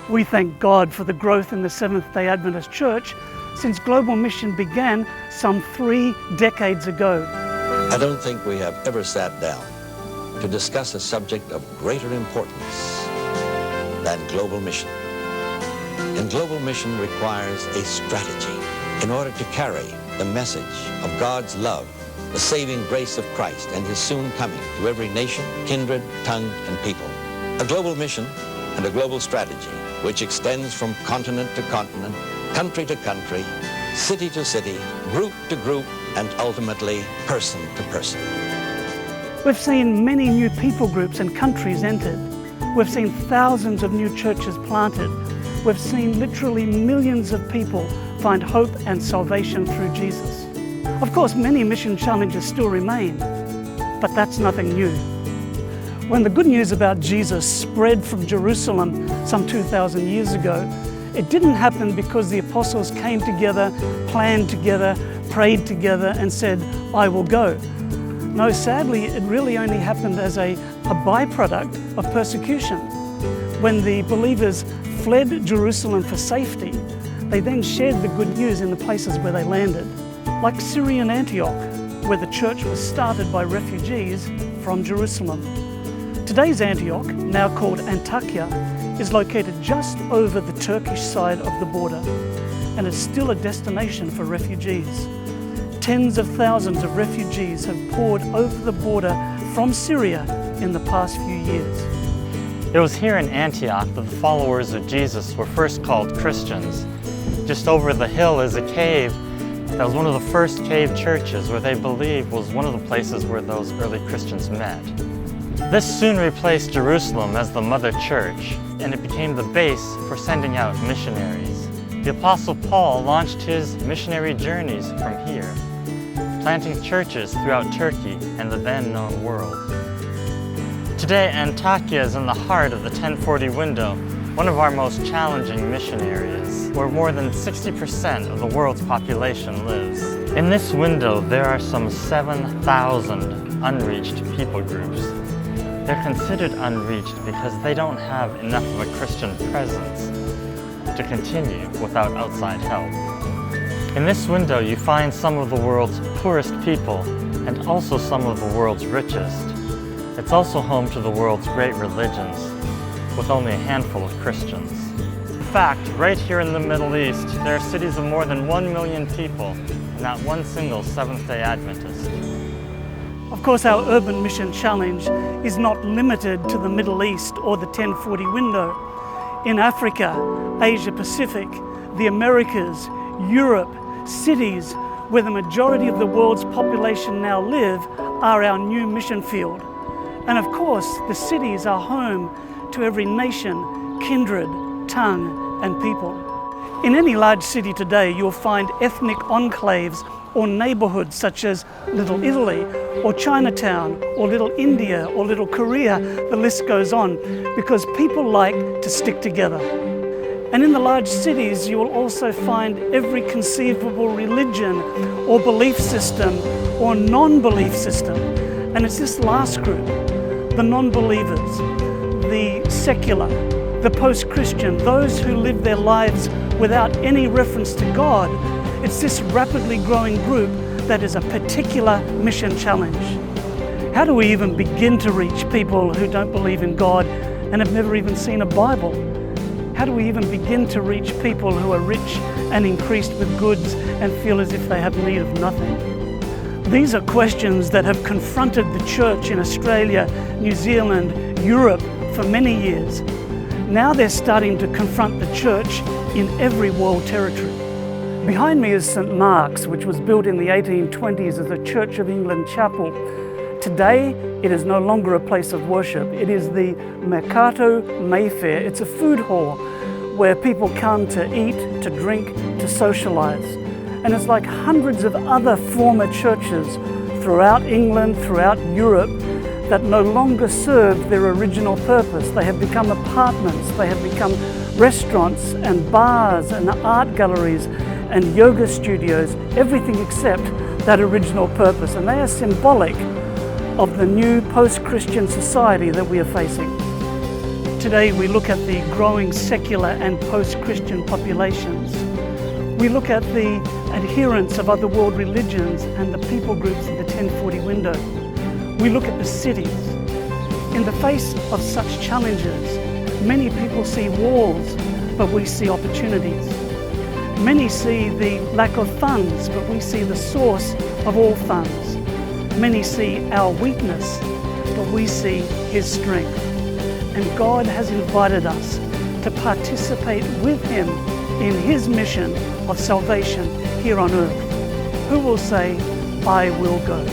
We thank God for the growth in the Seventh-day Adventist Church since Global Mission began some 3 decades ago. I don't think we have ever sat down to discuss a subject of greater importance than global mission. And global mission requires a strategy in order to carry the message of God's love, the saving grace of Christ and His soon coming to every nation, kindred, tongue, and people. A global mission and a global strategy which extends from continent to continent, country to country, city to city, group to group, and ultimately person to person. We've seen many new people groups and countries entered. We've seen thousands of new churches planted. We've seen literally millions of people find hope and salvation through Jesus. Of course, many mission challenges still remain, but that's nothing new. When the good news about Jesus spread from Jerusalem some 2,000 years ago, it didn't happen because the apostles came together, planned together, prayed together and said, "I will go." No, sadly, it really only happened as a byproduct of persecution. When the believers fled Jerusalem for safety, they then shared the good news in the places where they landed, like Syrian Antioch, where the church was started by refugees from Jerusalem. Today's Antioch, now called Antakya, is located just over the Turkish side of the border and is still a destination for refugees. Tens of thousands of refugees have poured over the border from Syria in the past few years. It was here in Antioch that the followers of Jesus were first called Christians. Just over the hill is a cave that was one of the first cave churches where they believed was one of the places where those early Christians met. This soon replaced Jerusalem as the mother church, and it became the base for sending out missionaries. The Apostle Paul launched his missionary journeys from here, planting churches throughout Turkey and the then known world. Today, Antakya is in the heart of the 1040 window, one of our most challenging mission areas, where more than 60% of the world's population lives. In this window, there are some 7,000 unreached people groups. They're considered unreached because they don't have enough of a Christian presence to continue without outside help. In this window, you find some of the world's poorest people and also some of the world's richest. It's also home to the world's great religions, with only a handful of Christians. In fact, right here in the Middle East, there are cities of more than 1 million people and not one single Seventh-day Adventist. Of course, our Urban Mission Challenge is not limited to the Middle East or the 1040 window. In Africa, Asia Pacific, the Americas, Europe, cities where the majority of the world's population now live are our new mission field. And of course, the cities are home to every nation, kindred, tongue, and people. In any large city today, you'll find ethnic enclaves or neighborhoods such as Little Italy, or Chinatown, or Little India, or Little Korea. The list goes on, because people like to stick together. And in the large cities, you will also find every conceivable religion, or belief system, or non-belief system. And it's this last group, the non-believers, the secular, the post-Christian, those who live their lives without any reference to God. It's this rapidly growing group that is a particular mission challenge. How do we even begin to reach people who don't believe in God and have never even seen a Bible? How do we even begin to reach people who are rich and increased with goods and feel as if they have need of nothing? These are questions that have confronted the church in Australia, New Zealand, Europe for many years. Now they're starting to confront the church in every world territory. Behind me is St. Mark's, which was built in the 1820s as a Church of England chapel. Today, it is no longer a place of worship. It is the Mercato Mayfair. It's a food hall where people come to eat, to drink, to socialize. And it's like hundreds of other former churches throughout England, throughout Europe, that no longer serve their original purpose. They have become apartments, they have become restaurants and bars and art galleries and yoga studios, everything except that original purpose. And they are symbolic of the new post-Christian society that we are facing. Today we look at the growing secular and post-Christian populations. We look at the adherents of other world religions and the people groups in the 1040 window. We look at the cities. In the face of such challenges, many people see walls, but we see opportunities. Many see the lack of funds, but we see the source of all funds. Many see our weakness, but we see His strength. And God has invited us to participate with Him in His mission of salvation here on earth. Who will say, I will go?